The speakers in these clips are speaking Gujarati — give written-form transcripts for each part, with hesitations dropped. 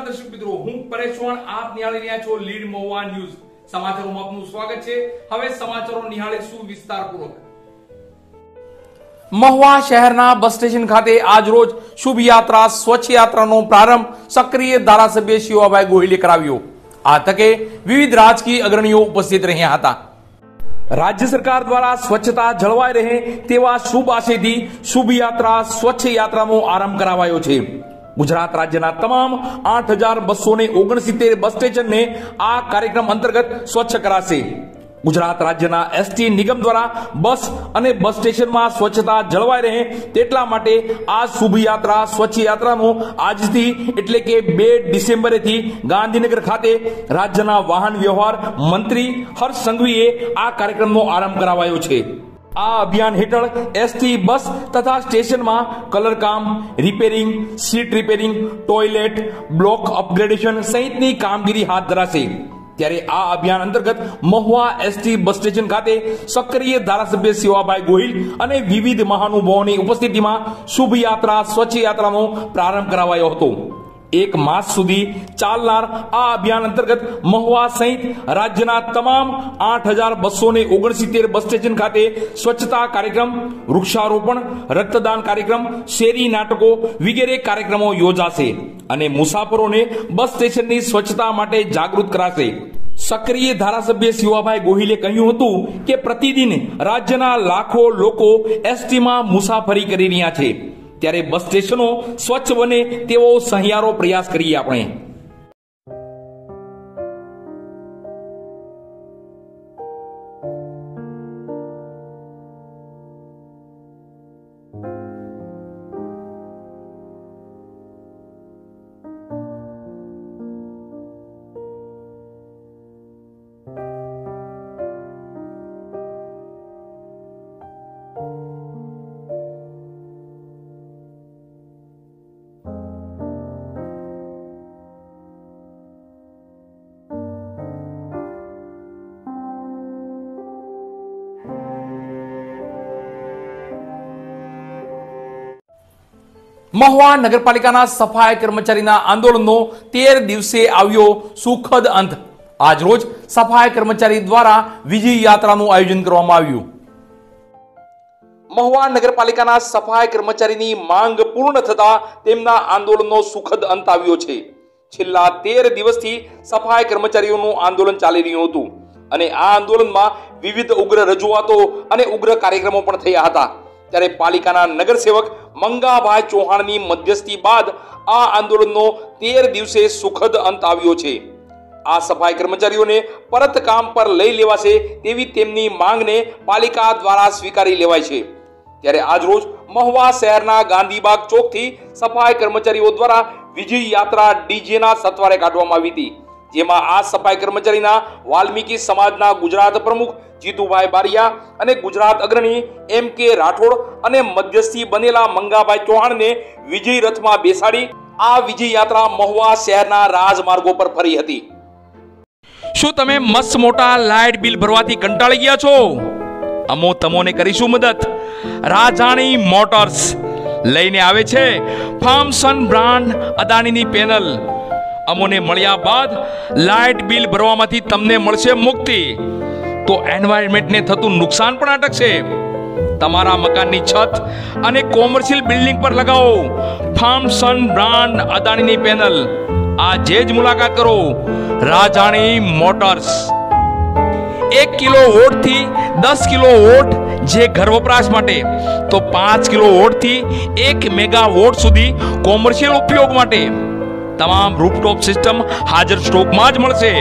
નમસ્કાર દર્શક મિત્રો, હું પરેશ ચૌહાણ, આપ નિહાળી રહ્યા છો લીડ મહુવા ન્યૂઝ. સમાચારોમાં આપનું સ્વાગત છે. હવે સમાચારો નિહાળીશું વિસ્તારપૂર્વક. મહુવા શહેરના બસ સ્ટેશન ખાતે આજ રોજ શુભ યાત્રા સ્વચ્છ યાત્રાનો પ્રારંભ સક્રિય ધારાસભ્ય શિવાભાઈ ગોહિલે કરાવ્યો. આ તકે વિવિધ રાજકીય અગ્રણીઓ ઉપસ્થિત રહ્યા હતા. राज्य सरकार द्वारा स्वच्छता जळवाई रहे तेवा शुभ आशयथी शुभ यात्रा स्वच्छ यात्रानो आरंभ करावायो छे. गुजरात राज्यना तमाम 8269 बस स्टेशन ने आ कार्यक्रम अंतर्गत स्वच्छ कराशे. गुजरात राज्यना एसटी निगम द्वारा बस अने बस स्टेशन में स्वच्छता जळवाई रहे तेटला माटे आ शुभ यात्रा स्वच्छ यात्रानो आजथी एटले के 2 डिसेम्बरे थी गांधीनगर खाते राज्यना वाहन व्यवहार मंत्री हर्ष संघवीए आ कार्यक्रमनो आरंभ करावायो छे. आ अभियान हेठळ एसटी बस तथा स्टेशन में कलर काम, repairing, seat repairing, toilet, block upgradation सहितनी कामगीरी हाथ धराशे. ત્યારે આ અભિયાન અંતર્ગત મહુવા એસટી બસ સ્ટેશન ખાતે સક્રિય ધારાસભ્ય શિવાભાઈ ગોહિલ અને વિવિધ મહાનુભાવોની ઉપસ્થિતિમાં શુભ યાત્રા સ્વચ્છ યાત્રાનો પ્રારંભ કરાવાયો હતો. 1 માસ સુધી ચાલનાર આ અભિયાન અંતર્ગત મહુવા સહિત રાજ્યના તમામ 8269 બસ સ્ટેશન ખાતે સ્વચ્છતા કાર્યક્રમ, વૃક્ષારોપણ, રક્તદાન કાર્યક્રમ, શેરી નાટકો વગેરે કાર્યક્રમો યોજાશે અને મુસાફરોને બસ સ્ટેશનની સ્વચ્છતા માટે જાગૃત કરાશે. સક્રિય ધારાસભ્ય શિવાભાઈ ગોહિલે કહ્યું હતું કે પ્રતિદિન રાજ્યના લાખો લોકો એસટીમાં મુસાફરી કરી રહ્યા છે, ત્યારે બસ સ્ટેશનો સ્વચ્છ બને તેવો સહિયારો પ્રયાસ કરીએ આપણે. મહુવા નગરપાલિકાના સફાઈ કર્મચારીના આંદોલનનો 13 દિવસે આવ્યો સુખદ અંત. આજ રોજ સફાઈ કર્મચારી દ્વારા વિજય યાત્રાનું આયોજન કરવામાં આવ્યું. મહુવા નગરપાલિકાના સફાઈ કર્મચારીની માંગ પૂર્ણ થતા તેમના આંદોલનનો સુખદ અંત આવ્યો છે. છેલ્લા 13 દિવસથી સફાઈ કર્મચારીઓનું આંદોલન ચાલી રહ્યું હતું અને આ આંદોલનમાં વિવિધ ઉગ્ર રજૂઆતો અને ઉગ્ર કાર્યક્રમો પણ થયા હતા. ત્યારે પાલિકાના નગરસેવક મંગાભાઈ ચૌહાણની મધ્યસ્થી બાદ આ આંદોલનનો 13 દિવસે સુખદ અંત આવ્યો છે. આ સફાઈ કર્મચારીઓને પરત કામ પર લઈ લેવાશે તેવી તેમની માંગને પાલિકા દ્વારા સ્વીકારી લેવાય છે. ત્યારે આજરોજ મહુવા શહેરના ગાંધીબાગ ચોકથી સફાઈ કર્મચારીઓ દ્વારા વિજય યાત્રા ડીજેના સથવારે કાઢવામાં આવી હતી, જેમાં આ સફાઈ કર્મચારીના વાલ્મીકી સમાજના ગુજરાત પ્રમુખ જીતુભાઈ બારિયા અને ગુજરાત અગ્રણી MK રાઠોડ અને મધ્યસ્થી બનેલા મંગાભાઈ ચૌહાણને વિજય રથમાં બેસાડી આ વિજય યાત્રા મહુવા શહેરના રાજમાર્ગો પર ફરી હતી. શું તમે મસ્ત મોટા લાઇટ બિલ ભરવાથી કંટાળી ગયા છો? અમો તમોને કરીશું મદદ. રાજાણી મોટર્સ લઈને આવે છે ફાર્મસન બ્રાન્ડ અદાણીની પેનલ. અમોને મળ્યા બાદ લાઇટ બિલ ભરવામાંથી તમને મળશે મુક્તિ, તો એન્વાયરમેન્ટને થતું નુકસાન પણ અટકશે. તમારા મકાનની છત અને કોમર્શિયલ બિલ્ડિંગ પર લગાવો ફાર્મસન બ્રાન્ડ અદાણીની પેનલ. આજે જ મુલાકાત કરો રાજાણી મોટર્સ. 1 કિલો વોટ થી 10 કિલો વોટ જે ઘર વપરાશ માટે, તો 5 કિલો વોટ થી 1 મેગા વોટ સુધી કોમર્શિયલ ઉપયોગ માટે તમામ રૂફટોપ સિસ્ટમ હાજર સ્ટોકમાં જ મળશે.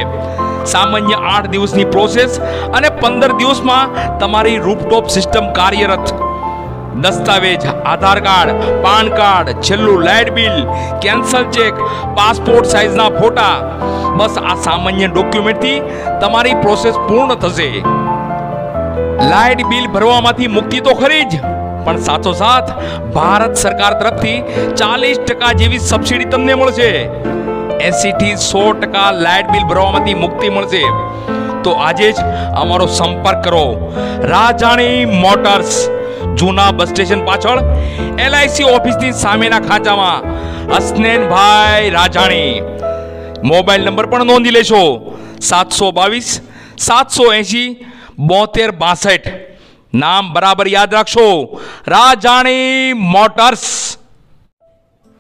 સામાન્ય 8 દિવસની પ્રોસેસ અને 15 દિવસમાં તમારી રૂફટોપ સિસ્ટમ કાર્યરત. દસ્તાવેજ, આધાર કાર્ડ, પાન કાર્ડ, છેલ્લું light bill, cancel cheque, passport સાઇઝના ફોટા, બસ આ સામાન્ય ડોક્યુમેન્ટથી તમારી પ્રોસેસ પૂર્ણ થશે. લાઇટ બિલ ભરવામાંથી મુક્તિ તો ખરી જ, પણ સાથોસાથ ભારત સરકાર તરફથી 40% જેવી સબસિડી તમને મળશે. 80 થી 100% લાઇટ બિલ ભરવામાંથી મુક્તિ મળશે. તો આજે જ અમારો સંપર્ક કરો રાજાણી મોટર્સ, જૂના બસ સ્ટેશન પાછળ LIC ઓફિસની સામેના ખાંચામાં. હસનેનભાઈ રાજાણી મોબાઈલ નંબર પણ નોંધી લેશો 722-780-7262. નામ બરાબર યાદ રાખશો, રાજાણી મોટર્સ.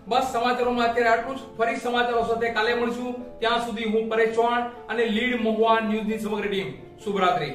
બસ સમાચારોમાં અત્યારે આટલું જ. ફરી સમાચારો સાથે કાલે મળશું. ત્યાં સુધી હું પરેશ ચૌહાણ અને લીડ મહુવા ન્યૂઝની સમગ્ર ટીમ શુભરાત્રી.